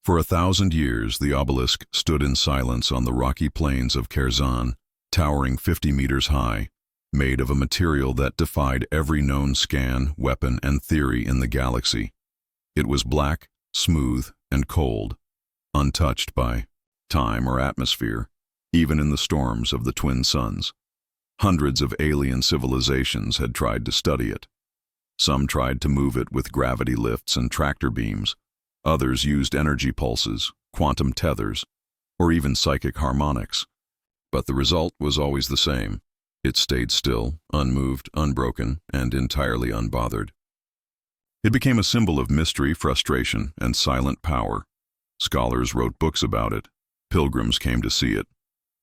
For 1,000 years, the obelisk stood in silence on the rocky plains of Kherson, towering 50 meters high, made of a material that defied every known scan, weapon, and theory in the galaxy. It was black, smooth, and cold, untouched by time or atmosphere, even in the storms of the twin suns. Hundreds of alien civilizations had tried to study it. Some tried to move it with gravity lifts and tractor beams. Others used energy pulses, quantum tethers, or even psychic harmonics. But the result was always the same. It stayed still, unmoved, unbroken, and entirely unbothered. It became a symbol of mystery, frustration, and silent power. Scholars wrote books about it. Pilgrims came to see it.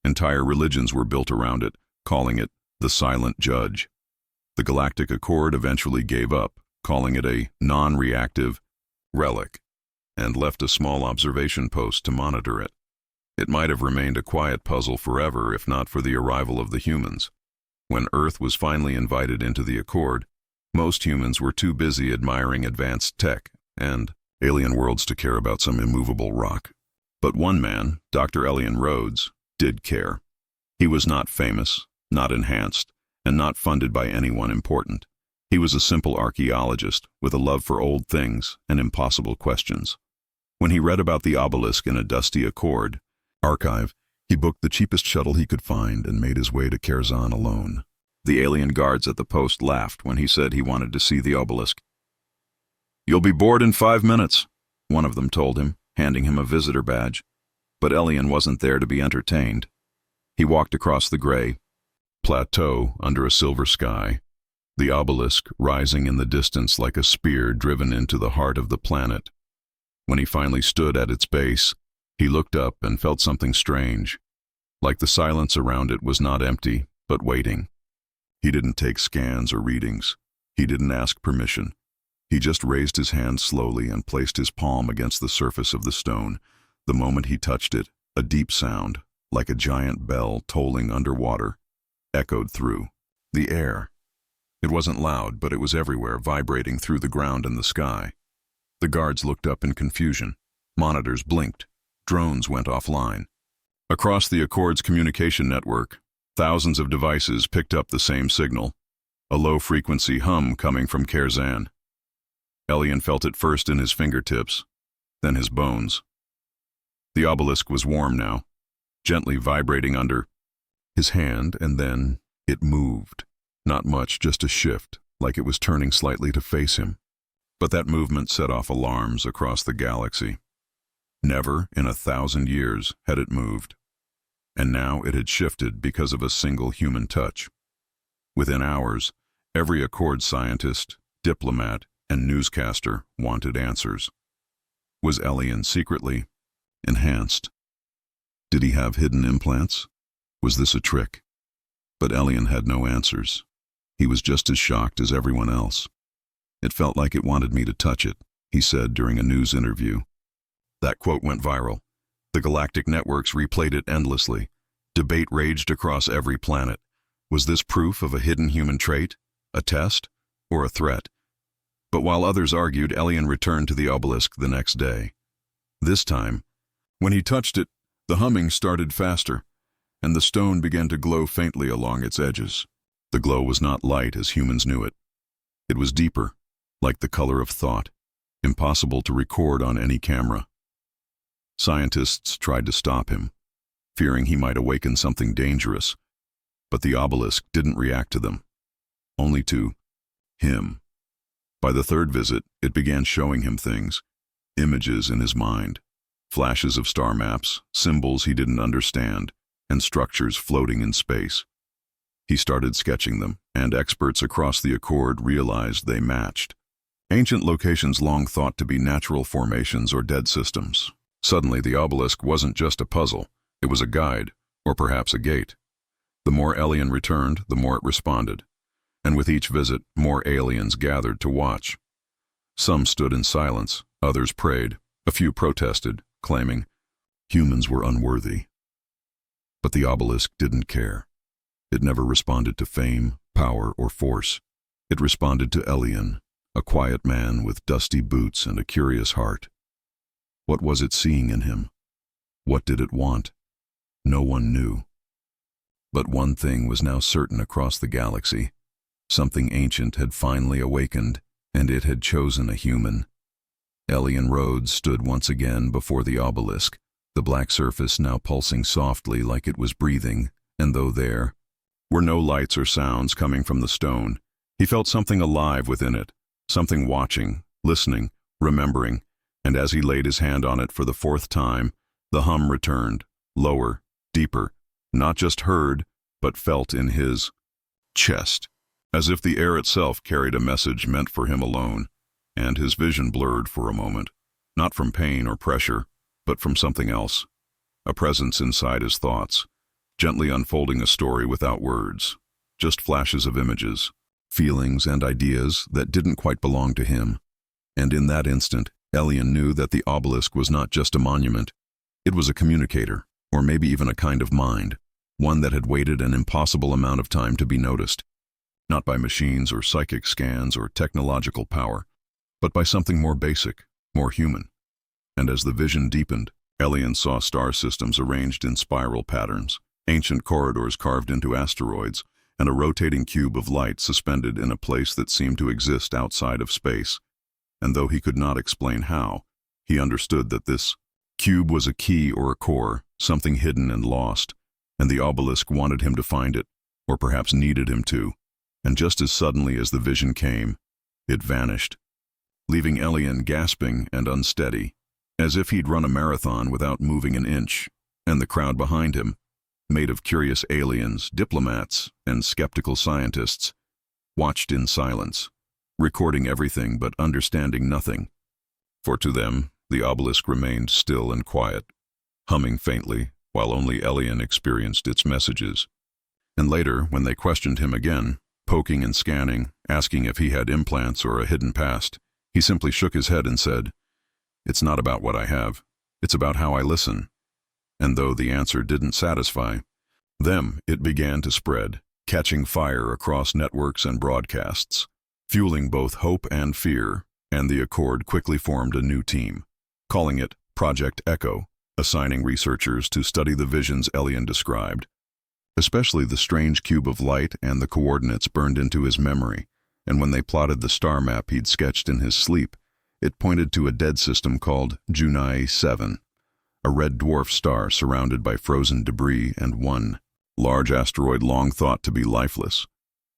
Entire religions were built around it, calling it the Silent Judge. The Galactic Accord eventually gave up, calling it a non-reactive relic, and left a small observation post to monitor it. It might have remained a quiet puzzle forever if not for the arrival of the humans. When Earth was finally invited into the Accord, most humans were too busy admiring advanced tech and alien worlds to care about some immovable rock. But one man, Dr. Elian Rhodes, did care. He was not famous, not enhanced, and not funded by anyone important. He was a simple archaeologist with a love for old things and impossible questions. When he read about the obelisk in a dusty Accord archive, he booked the cheapest shuttle he could find and made his way to Kherson alone. The alien guards at the post laughed when he said he wanted to see the obelisk. "You'll be bored in 5 minutes," one of them told him, handing him a visitor badge. But Elian wasn't there to be entertained. He walked across the gray plateau under a silver sky, the obelisk rising in the distance like a spear driven into the heart of the planet. When he finally stood at its base, he looked up and felt something strange, like the silence around it was not empty, but waiting. He didn't take scans or readings. He didn't ask permission. He just raised his hand slowly and placed his palm against the surface of the stone. The moment he touched it, a deep sound, like a giant bell tolling underwater, echoed through the air. It wasn't loud, but it was everywhere, vibrating through the ground and the sky. The guards looked up in confusion. Monitors blinked. Drones went offline. Across the Accord's communication network, thousands of devices picked up the same signal, a low-frequency hum coming from Kherson. Elian felt it first in his fingertips, then his bones. The obelisk was warm now, gently vibrating under his hand, and then it moved. Not much, just a shift, like it was turning slightly to face him. But that movement set off alarms across the galaxy. Never in 1,000 years had it moved. And now it had shifted because of a single human touch. Within hours, every Accord scientist, diplomat, and newscaster wanted answers. Was Elian secretly enhanced? Did he have hidden implants? Was this a trick? But Elian had no answers. He was just as shocked as everyone else. "It felt like it wanted me to touch it," he said during a news interview. That quote went viral. The galactic networks replayed it endlessly. Debate raged across every planet. Was this proof of a hidden human trait, a test, or a threat? But while others argued, Elian returned to the obelisk the next day. This time, when he touched it, the humming started faster, and the stone began to glow faintly along its edges. The glow was not light as humans knew it. It was deeper, like the color of thought, impossible to record on any camera. Scientists tried to stop him, fearing he might awaken something dangerous, but the obelisk didn't react to them, only to him. By the third visit, it began showing him things, images in his mind, flashes of star maps, symbols he didn't understand, and structures floating in space. He started sketching them, and experts across the Accord realized they matched. Ancient locations long thought to be natural formations or dead systems. Suddenly, the obelisk wasn't just a puzzle, it was a guide, or perhaps a gate. The more Elian returned, the more it responded. And with each visit, more aliens gathered to watch. Some stood in silence, others prayed, a few protested, claiming humans were unworthy. But the obelisk didn't care. It never responded to fame, power, or force. It responded to Elian, a quiet man with dusty boots and a curious heart. What was it seeing in him? What did it want? No one knew. But one thing was now certain across the galaxy. Something ancient had finally awakened, and it had chosen a human. Elian Rhodes stood once again before the obelisk, the black surface now pulsing softly like it was breathing, and though there were no lights or sounds coming from the stone, he felt something alive within it, something watching, listening, remembering, and as he laid his hand on it for the fourth time, the hum returned, lower, deeper, not just heard, but felt in his chest, as if the air itself carried a message meant for him alone, and his vision blurred for a moment, not from pain or pressure, but from something else, a presence inside his thoughts, gently unfolding a story without words, just flashes of images, feelings and ideas that didn't quite belong to him. And in that instant, Elian knew that the obelisk was not just a monument, it was a communicator, or maybe even a kind of mind, one that had waited an impossible amount of time to be noticed, not by machines or psychic scans or technological power, but by something more basic, more human. And as the vision deepened, Elian saw star systems arranged in spiral patterns, ancient corridors carved into asteroids, and a rotating cube of light suspended in a place that seemed to exist outside of space. And though he could not explain how, he understood that this cube was a key or a core, something hidden and lost, and the obelisk wanted him to find it, or perhaps needed him to. And just as suddenly as the vision came, it vanished, leaving Elian gasping and unsteady, as if he'd run a marathon without moving an inch, and the crowd behind him, made of curious aliens, diplomats, and skeptical scientists, watched in silence, recording everything but understanding nothing. For to them, the obelisk remained still and quiet, humming faintly, while only Elian experienced its messages. And later, when they questioned him again, poking and scanning, asking if he had implants or a hidden past, he simply shook his head and said, "It's not about what I have, it's about how I listen." And though the answer didn't satisfy them, it began to spread, catching fire across networks and broadcasts, fueling both hope and fear, and the Accord quickly formed a new team, calling it Project Echo, assigning researchers to study the visions Elian described, especially the strange cube of light and the coordinates burned into his memory, and when they plotted the star map he'd sketched in his sleep, it pointed to a dead system called Junai 7, a red dwarf star surrounded by frozen debris and one large asteroid long thought to be lifeless.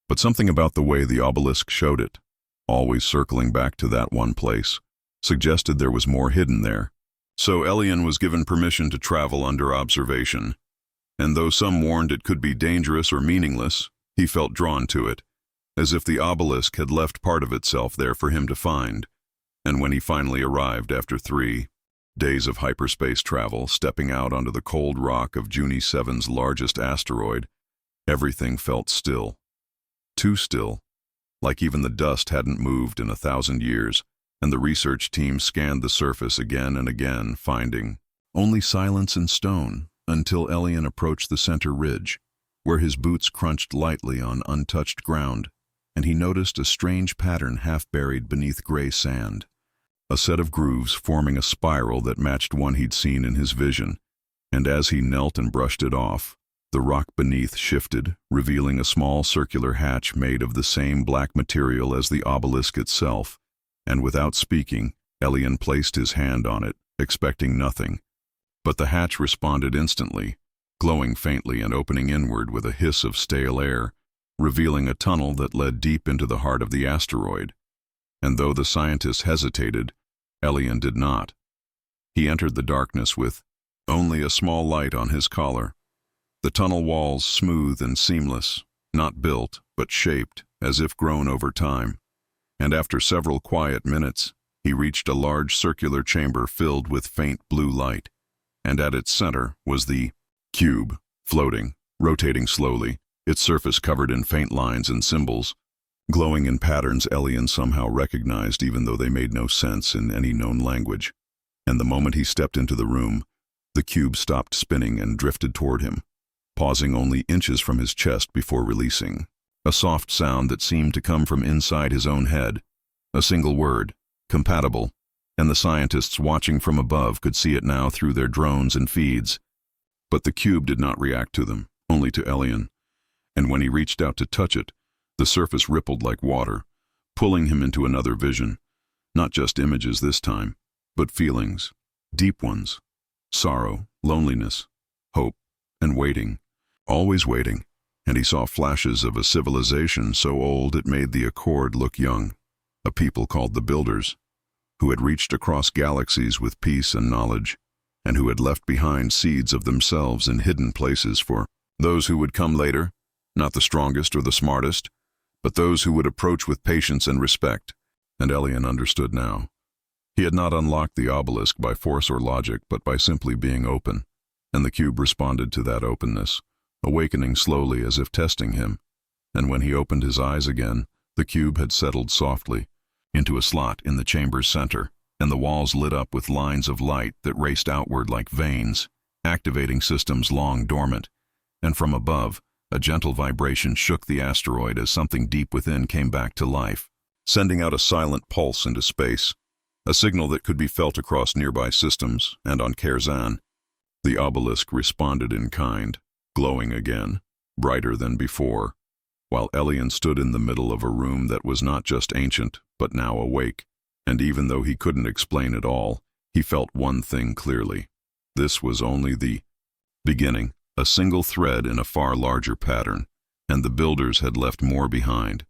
But something about the way the obelisk showed it, always circling back to that one place, suggested there was more hidden there. So Elian was given permission to travel under observation, and though some warned it could be dangerous or meaningless, he felt drawn to it, as if the obelisk had left part of itself there for him to find. And when he finally arrived after 3 days of hyperspace travel, stepping out onto the cold rock of Junai 7's largest asteroid, everything felt still. Too still, like even the dust hadn't moved in 1,000 years, and the research team scanned the surface again and again, finding only silence and stone, until Elian approached the center ridge, where his boots crunched lightly on untouched ground, and he noticed a strange pattern half buried beneath gray sand, a set of grooves forming a spiral that matched one he'd seen in his vision, and as he knelt and brushed it off, the rock beneath shifted, revealing a small circular hatch made of the same black material as the obelisk itself, and without speaking, Elian placed his hand on it, expecting nothing. But the hatch responded instantly, glowing faintly and opening inward with a hiss of stale air, revealing a tunnel that led deep into the heart of the asteroid. And though the scientists hesitated, Elian did not. He entered the darkness with only a small light on his collar. The tunnel walls smooth and seamless, not built, but shaped, as if grown over time. And after several quiet minutes, he reached a large circular chamber filled with faint blue light, and at its center was the cube, floating, rotating slowly, its surface covered in faint lines and symbols, glowing in patterns Elian somehow recognized even though they made no sense in any known language. And the moment he stepped into the room, the cube stopped spinning and drifted toward him, pausing only inches from his chest before releasing a soft sound that seemed to come from inside his own head. A single word, compatible, and the scientists watching from above could see it now through their drones and feeds. But the cube did not react to them, only to Elian, and when he reached out to touch it, the surface rippled like water, pulling him into another vision. Not just images this time, but feelings, deep ones, sorrow, loneliness, hope, and waiting, always waiting, and he saw flashes of a civilization so old it made the Accord look young, a people called the Builders, who had reached across galaxies with peace and knowledge, and who had left behind seeds of themselves in hidden places for those who would come later, not the strongest or the smartest, but those who would approach with patience and respect. And Elian understood now. He had not unlocked the obelisk by force or logic, but by simply being open, and the cube responded to that openness, awakening slowly as if testing him. And when he opened his eyes again, the cube had settled softly into a slot in the chamber's center, and the walls lit up with lines of light that raced outward like veins, activating systems long dormant. And from above, a gentle vibration shook the asteroid as something deep within came back to life, sending out a silent pulse into space, a signal that could be felt across nearby systems and on Kerzan. The obelisk responded in kind, glowing again, brighter than before, while Elian stood in the middle of a room that was not just ancient, but now awake. And even though he couldn't explain it all, he felt one thing clearly. This was only the beginning, a single thread in a far larger pattern, and the Builders had left more behind.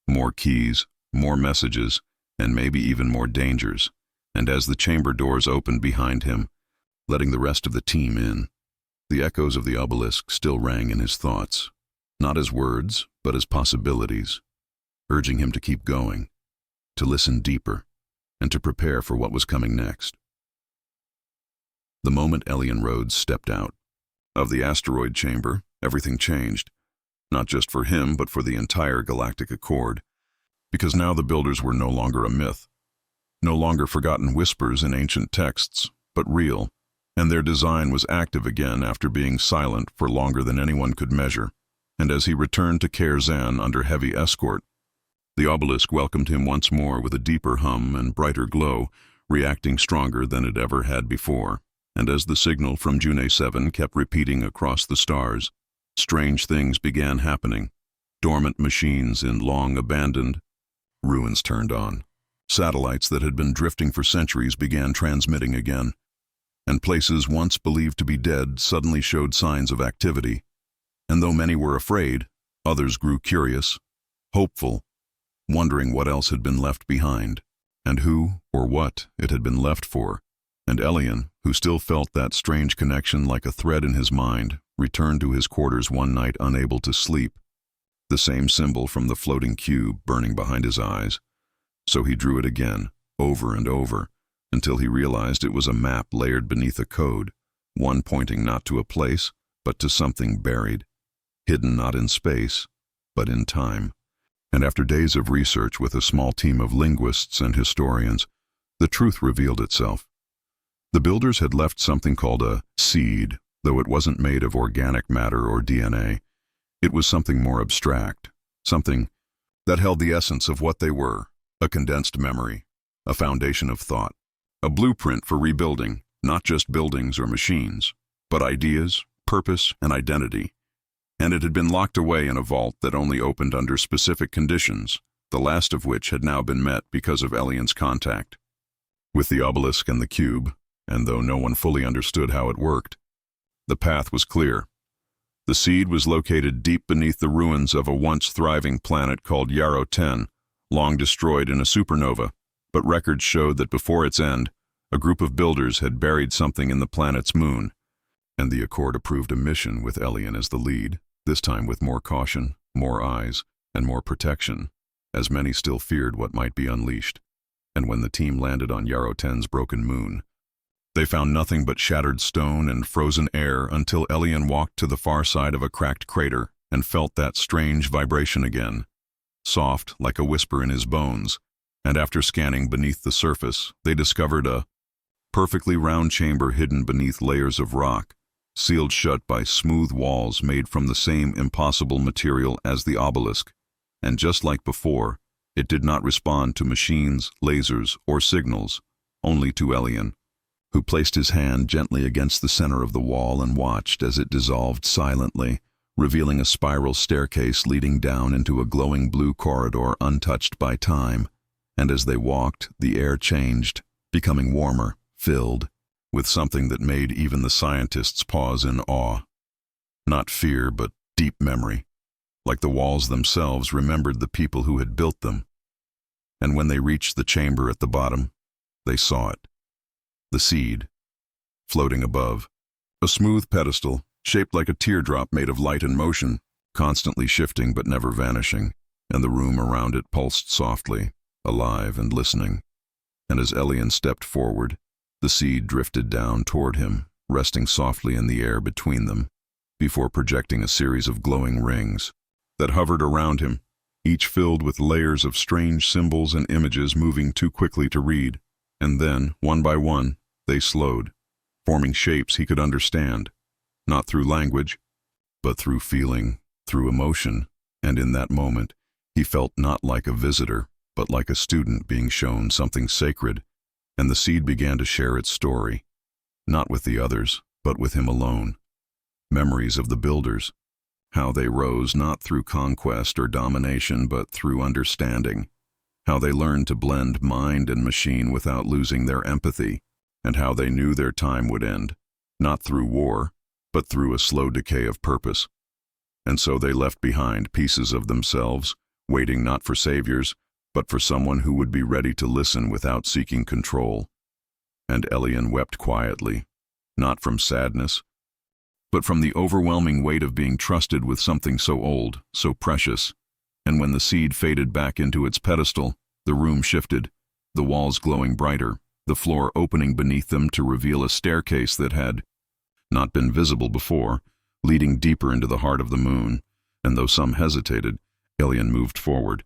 More keys, more messages, and maybe even more dangers. And as the chamber doors opened behind him, letting the rest of the team in, the echoes of the obelisk still rang in his thoughts, not as words, but as possibilities, urging him to keep going, to listen deeper, and to prepare for what was coming next. The moment Elian Rhodes stepped out of the asteroid chamber, everything changed, not just for him, but for the entire Galactic Accord, because now the Builders were no longer a myth, no longer forgotten whispers in ancient texts, but real, and their design was active again after being silent for longer than anyone could measure. And as he returned to Kerzan under heavy escort, the obelisk welcomed him once more with a deeper hum and brighter glow, reacting stronger than it ever had before. And as the signal from June 7 kept repeating across the stars, strange things began happening. Dormant machines in long-abandoned ruins turned on. Satellites that had been drifting for centuries began transmitting again, and places once believed to be dead suddenly showed signs of activity. And though many were afraid, others grew curious, hopeful, wondering what else had been left behind, and who or what it had been left for. And Elian, who still felt that strange connection like a thread in his mind, returned to his quarters one night unable to sleep, the same symbol from the floating cube burning behind his eyes. So he drew it again, over and over, until he realized it was a map layered beneath a code, one pointing not to a place, but to something buried, hidden not in space, but in time. And after days of research with a small team of linguists and historians, the truth revealed itself. The Builders had left something called a seed, though it wasn't made of organic matter or DNA. It was something more abstract, something that held the essence of what they were, a condensed memory, a foundation of thought, a blueprint for rebuilding, not just buildings or machines, but ideas, purpose, and identity. And it had been locked away in a vault that only opened under specific conditions, the last of which had now been met because of Elian's contact with the obelisk and the cube. And though no one fully understood how it worked, the path was clear. The seed was located deep beneath the ruins of a once thriving planet called Yarrow 10, long destroyed in a supernova, but records showed that before its end, a group of Builders had buried something in the planet's moon. And the Accord approved a mission with Elian as the lead, this time with more caution, more eyes, and more protection, as many still feared what might be unleashed. And when the team landed on Yarrow 10's broken moon, they found nothing but shattered stone and frozen air until Elian walked to the far side of a cracked crater and felt that strange vibration again, soft like a whisper in his bones. And after scanning beneath the surface, they discovered a perfectly round chamber hidden beneath layers of rock, sealed shut by smooth walls made from the same impossible material as the obelisk. And just like before, it did not respond to machines, lasers, or signals, only to Elian, who placed his hand gently against the center of the wall and watched as it dissolved silently, revealing a spiral staircase leading down into a glowing blue corridor untouched by time. And as they walked, the air changed, becoming warmer, filled with something that made even the scientists pause in awe. Not fear, but deep memory, like the walls themselves remembered the people who had built them. And when they reached the chamber at the bottom, they saw it. The seed, floating above. A smooth pedestal, shaped like a teardrop made of light and motion, constantly shifting but never vanishing, and the room around it pulsed softly, alive and listening. And as Elian stepped forward, the seed drifted down toward him, resting softly in the air between them, before projecting a series of glowing rings that hovered around him, each filled with layers of strange symbols and images moving too quickly to read. And then, one by one, they slowed, forming shapes he could understand, not through language, but through feeling, through emotion. And in that moment, he felt not like a visitor, but like a student being shown something sacred, and the seed began to share its story, not with the others, but with him alone. Memories of the builders, how they rose not through conquest or domination, but through understanding, how they learned to blend mind and machine without losing their empathy, and how they knew their time would end, not through war, but through a slow decay of purpose. And so they left behind pieces of themselves, waiting not for saviors, but for someone who would be ready to listen without seeking control. And Elian wept quietly, not from sadness, but from the overwhelming weight of being trusted with something so old, so precious. And when the seed faded back into its pedestal, the room shifted, the walls glowing brighter, the floor opening beneath them to reveal a staircase that had not been visible before, leading deeper into the heart of the moon. And though some hesitated, Elian moved forward,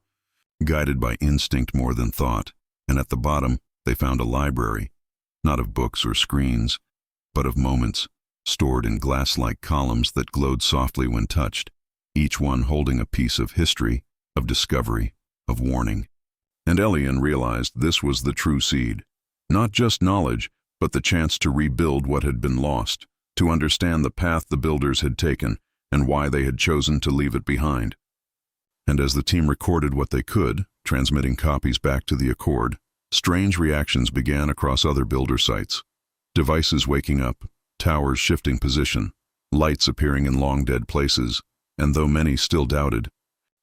guided by instinct more than thought. And at the bottom, they found a library, not of books or screens, but of moments, stored in glass-like columns that glowed softly when touched, each one holding a piece of history, of discovery, of warning. And Elian realized this was the true seed. Not just knowledge, but the chance to rebuild what had been lost, to understand the path the builders had taken, and why they had chosen to leave it behind. And as the team recorded what they could, transmitting copies back to the Accord, strange reactions began across other builder sites. Devices waking up, towers shifting position, lights appearing in long-dead places, and though many still doubted,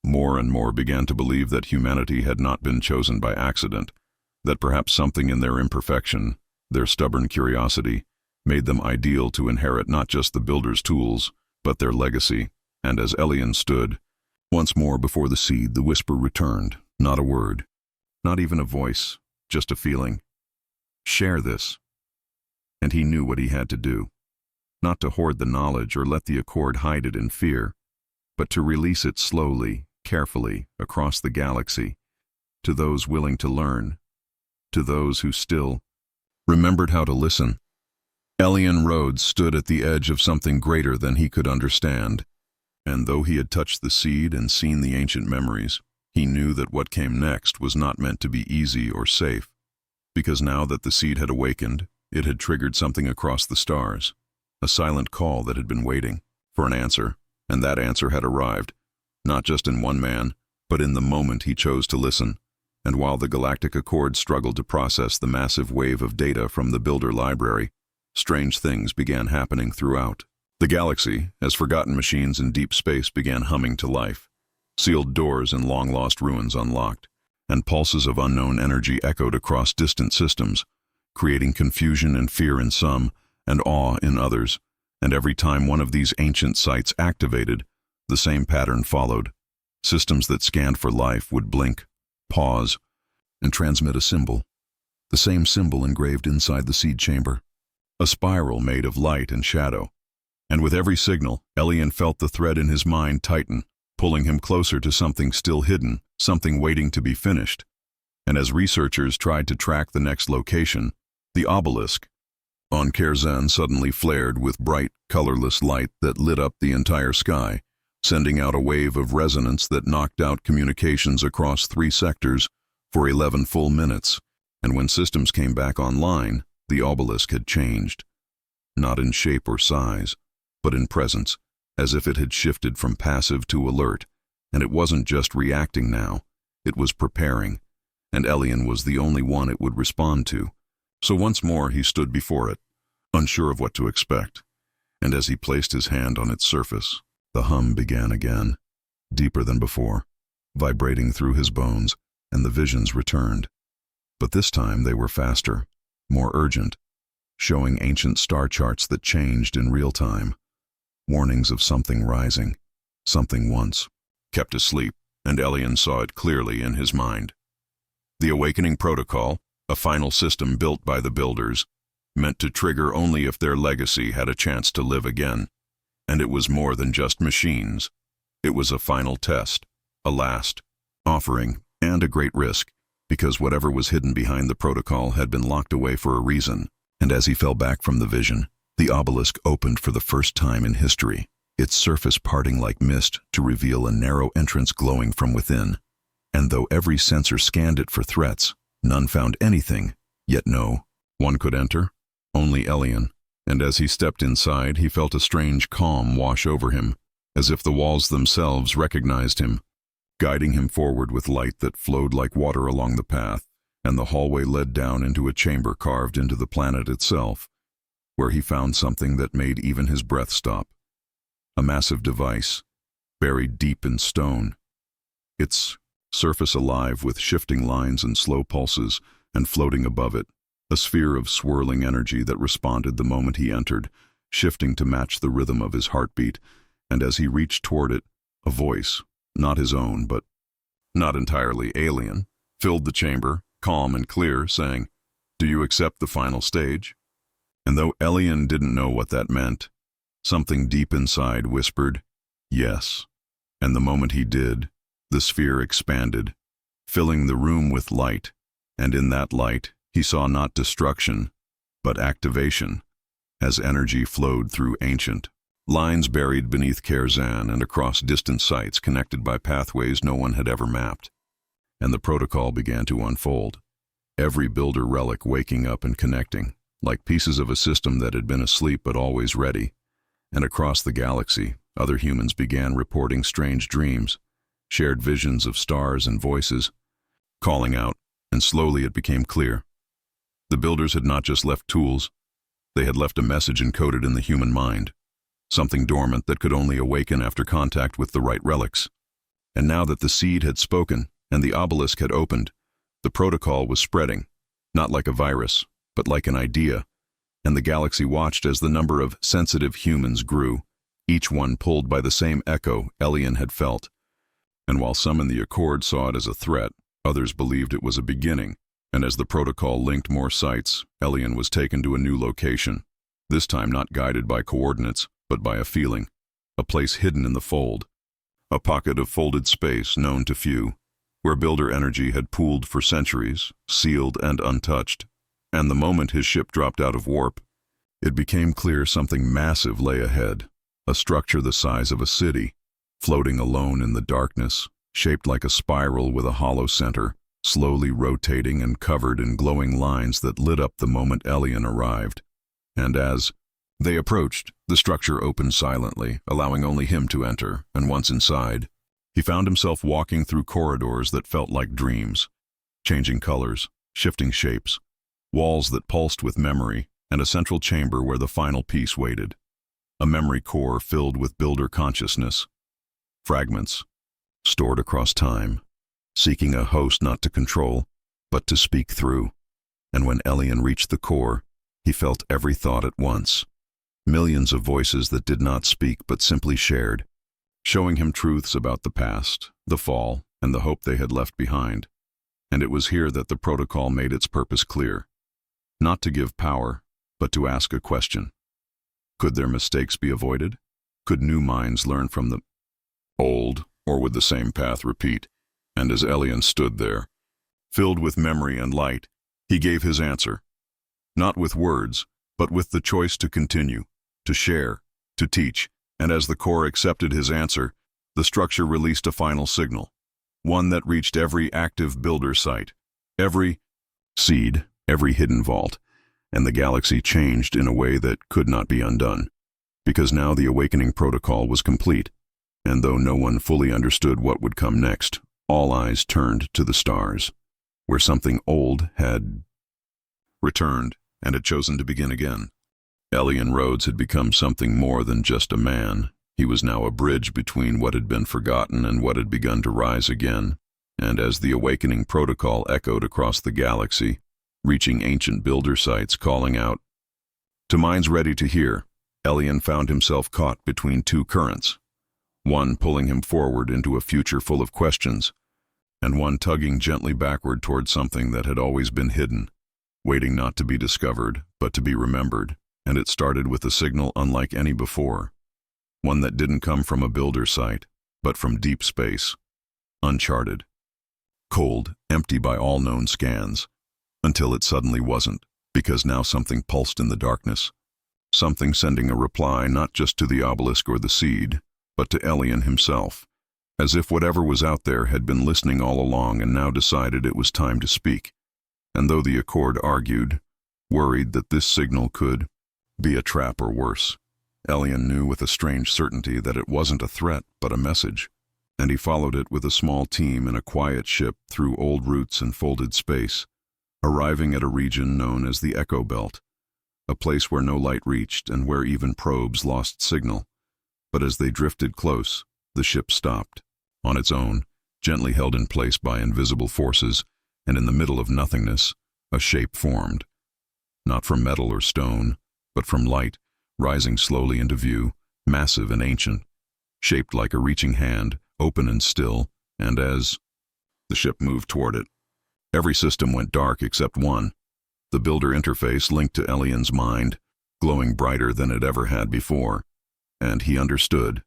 more and more began to believe that humanity had not been chosen by accident, that perhaps something in their imperfection, their stubborn curiosity, made them ideal to inherit not just the builder's tools, but their legacy. And as Elian stood, once more before the seed, the whisper returned, not a word, not even a voice, just a feeling. Share this. And he knew what he had to do, not to hoard the knowledge or let the Accord hide it in fear, but to release it slowly, carefully, across the galaxy, to those willing to learn, to those who still remembered how to listen. Elian Rhodes stood at the edge of something greater than he could understand, and though he had touched the seed and seen the ancient memories, he knew that what came next was not meant to be easy or safe, because now that the seed had awakened, it had triggered something across the stars, a silent call that had been waiting for an answer, and that answer had arrived, not just in one man, but in the moment he chose to listen. And while the Galactic Accord struggled to process the massive wave of data from the Builder Library, strange things began happening throughout the galaxy as forgotten machines in deep space began humming to life. Sealed doors in long-lost ruins unlocked, and pulses of unknown energy echoed across distant systems, creating confusion and fear in some, and awe in others. And every time one of these ancient sites activated, the same pattern followed. Systems that scanned for life would blink, pause, and transmit a symbol. The same symbol engraved inside the seed chamber. A spiral made of light and shadow. And with every signal, Elian felt the thread in his mind tighten, pulling him closer to something still hidden, something waiting to be finished. And as researchers tried to track the next location, the obelisk on Kerzan suddenly flared with bright, colorless light that lit up the entire sky, sending out a wave of resonance that knocked out communications across 3 sectors for 11 full minutes. And when systems came back online, the obelisk had changed. Not in shape or size, but in presence, as if it had shifted from passive to alert. And it wasn't just reacting now, it was preparing. And Elian was the only one it would respond to. So once more he stood before it, unsure of what to expect. And as he placed his hand on its surface, the hum began again, deeper than before, vibrating through his bones, and the visions returned. But this time they were faster, more urgent, showing ancient star charts that changed in real time. Warnings of something rising, something once kept asleep, and Elian saw it clearly in his mind. The Awakening Protocol, a final system built by the builders, meant to trigger only if their legacy had a chance to live again. And it was more than just machines. It was a final test, a last offering, and a great risk, because whatever was hidden behind the protocol had been locked away for a reason. And as he fell back from the vision, the obelisk opened for the first time in history, its surface parting like mist to reveal a narrow entrance glowing from within. And though every sensor scanned it for threats, none found anything, yet no one could enter, only Elian. And as he stepped inside, he felt a strange calm wash over him, as if the walls themselves recognized him, guiding him forward with light that flowed like water along the path, and the hallway led down into a chamber carved into the planet itself, where he found something that made even his breath stop. A massive device, buried deep in stone, its surface alive with shifting lines and slow pulses, and floating above it, a sphere of swirling energy that responded the moment he entered, shifting to match the rhythm of his heartbeat. And as he reached toward it, a voice, not his own, but not entirely alien, filled the chamber, calm and clear, saying, "Do you accept the final stage?" And though Elian didn't know what that meant, something deep inside whispered, "Yes." And the moment he did, the sphere expanded, filling the room with light, and in that light, he saw not destruction, but activation, as energy flowed through ancient lines buried beneath Kerzan and across distant sites connected by pathways no one had ever mapped. And the protocol began to unfold, every builder relic waking up and connecting, like pieces of a system that had been asleep but always ready. And across the galaxy, other humans began reporting strange dreams, shared visions of stars and voices, calling out, and slowly it became clear. The builders had not just left tools, they had left a message encoded in the human mind, something dormant that could only awaken after contact with the right relics. And now that the seed had spoken and the obelisk had opened, the protocol was spreading, not like a virus, but like an idea. And the galaxy watched as the number of sensitive humans grew, each one pulled by the same echo Elian had felt. And while some in the Accord saw it as a threat, others believed it was a beginning. And as the protocol linked more sites, Elian was taken to a new location, this time not guided by coordinates, but by a feeling, a place hidden in the fold, a pocket of folded space known to few, where builder energy had pooled for centuries, sealed and untouched. And the moment his ship dropped out of warp, it became clear something massive lay ahead, a structure the size of a city, floating alone in the darkness, shaped like a spiral with a hollow center, slowly rotating and covered in glowing lines that lit up the moment Elian arrived. And as they approached, the structure opened silently, allowing only him to enter, and once inside, he found himself walking through corridors that felt like dreams, changing colors, shifting shapes, walls that pulsed with memory, and a central chamber where the final piece waited, a memory core filled with builder consciousness, fragments, stored across time, seeking a host not to control, but to speak through. And when Elian reached the core, he felt every thought at once, millions of voices that did not speak but simply shared, showing him truths about the past, the fall, and the hope they had left behind. And it was here that the protocol made its purpose clear, not to give power, but to ask a question. Could their mistakes be avoided? Could new minds learn from the old, or would the same path repeat? And as Elian stood there, filled with memory and light, he gave his answer, not with words, but with the choice to continue, to share, to teach. And as the core accepted his answer, the structure released a final signal, one that reached every active builder site, every seed, every hidden vault, and the galaxy changed in a way that could not be undone. Because now the awakening protocol was complete, and though no one fully understood what would come next, all eyes turned to the stars, where something old had returned and had chosen to begin again. Elian Rhodes had become something more than just a man. He was now a bridge between what had been forgotten and what had begun to rise again, and as the awakening protocol echoed across the galaxy, reaching ancient builder sites calling out, to minds ready to hear, Elian found himself caught between two currents, one pulling him forward into a future full of questions, and one tugging gently backward toward something that had always been hidden, waiting not to be discovered, but to be remembered, and it started with a signal unlike any before, one that didn't come from a builder site, but from deep space, uncharted, cold, empty by all known scans, until it suddenly wasn't, because now something pulsed in the darkness, something sending a reply not just to the obelisk or the seed, but to Elian himself, as if whatever was out there had been listening all along and now decided it was time to speak. And though the Accord argued, worried that this signal could be a trap or worse, Elian knew with a strange certainty that it wasn't a threat but a message, and he followed it with a small team in a quiet ship through old routes and folded space, arriving at a region known as the Echo Belt, a place where no light reached and where even probes lost signal. But as they drifted close, the ship stopped, on its own, gently held in place by invisible forces, and in the middle of nothingness, a shape formed. Not from metal or stone, but from light, rising slowly into view, massive and ancient, shaped like a reaching hand, open and still, and as the ship moved toward it, every system went dark except one, the builder interface linked to Elian's mind, glowing brighter than it ever had before. And he understood.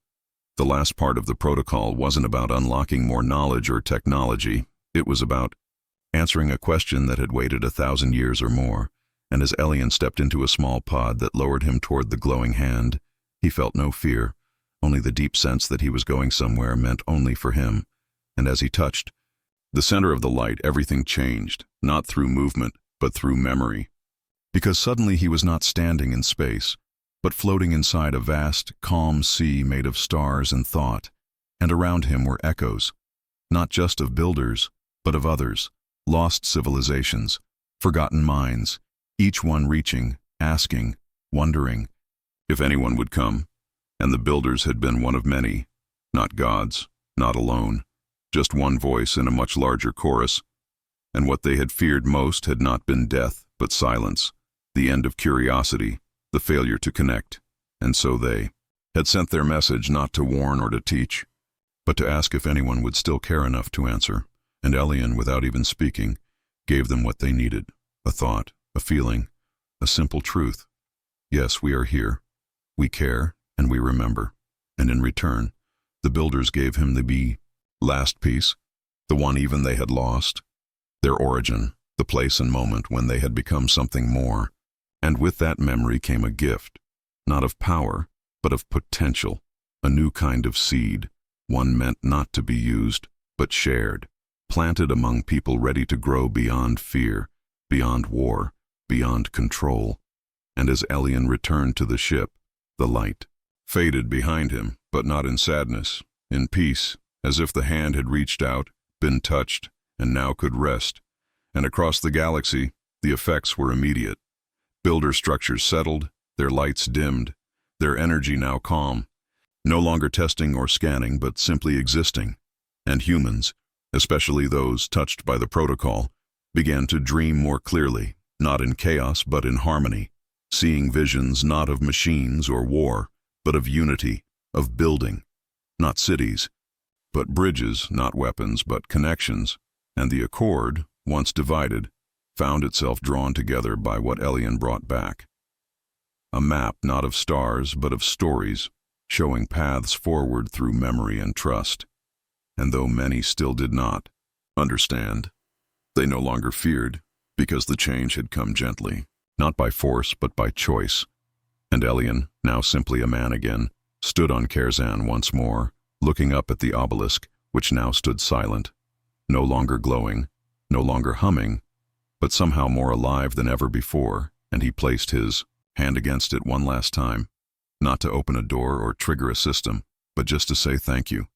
The last part of the protocol wasn't about unlocking more knowledge or technology, it was about answering a question that had waited 1,000 years or more, and as Elian stepped into a small pod that lowered him toward the glowing hand, he felt no fear, only the deep sense that he was going somewhere meant only for him, and as he touched the center of the light, everything changed, not through movement, but through memory. Because suddenly he was not standing in space, but floating inside a vast, calm sea made of stars and thought, and around him were echoes, not just of builders, but of others, lost civilizations, forgotten minds, each one reaching, asking, wondering if anyone would come, and the builders had been one of many, not gods, not alone, just one voice in a much larger chorus, and what they had feared most had not been death, but silence, the end of curiosity, the failure to connect, and so they had sent their message not to warn or to teach, but to ask if anyone would still care enough to answer, and Elian, without even speaking, gave them what they needed, a thought, a feeling, a simple truth. Yes, we are here, we care, and we remember, and in return, the builders gave him the last piece, the one even they had lost, their origin, the place and moment when they had become something more. And with that memory came a gift, not of power, but of potential, a new kind of seed, one meant not to be used, but shared, planted among people ready to grow beyond fear, beyond war, beyond control. And as Elian returned to the ship, the light faded behind him, but not in sadness, in peace, as if the hand had reached out, been touched, and now could rest. And across the galaxy, the effects were immediate. Builder structures settled, their lights dimmed, their energy now calm, no longer testing or scanning, but simply existing. And humans, especially those touched by the protocol, began to dream more clearly, not in chaos but in harmony, seeing visions not of machines or war, but of unity, of building, not cities, but bridges, not weapons, but connections. And the Accord, once divided, found itself drawn together by what Elian brought back. A map not of stars, but of stories, showing paths forward through memory and trust. And though many still did not understand, they no longer feared, because the change had come gently, not by force but by choice. And Elian, now simply a man again, stood on Kerzan once more, looking up at the obelisk, which now stood silent, no longer glowing, no longer humming, but somehow more alive than ever before, and he placed his hand against it one last time, not to open a door or trigger a system, but just to say thank you.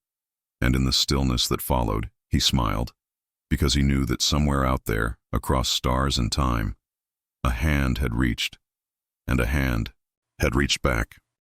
And in the stillness that followed, he smiled, because he knew that somewhere out there, across stars and time, a hand had reached, and a hand had reached back.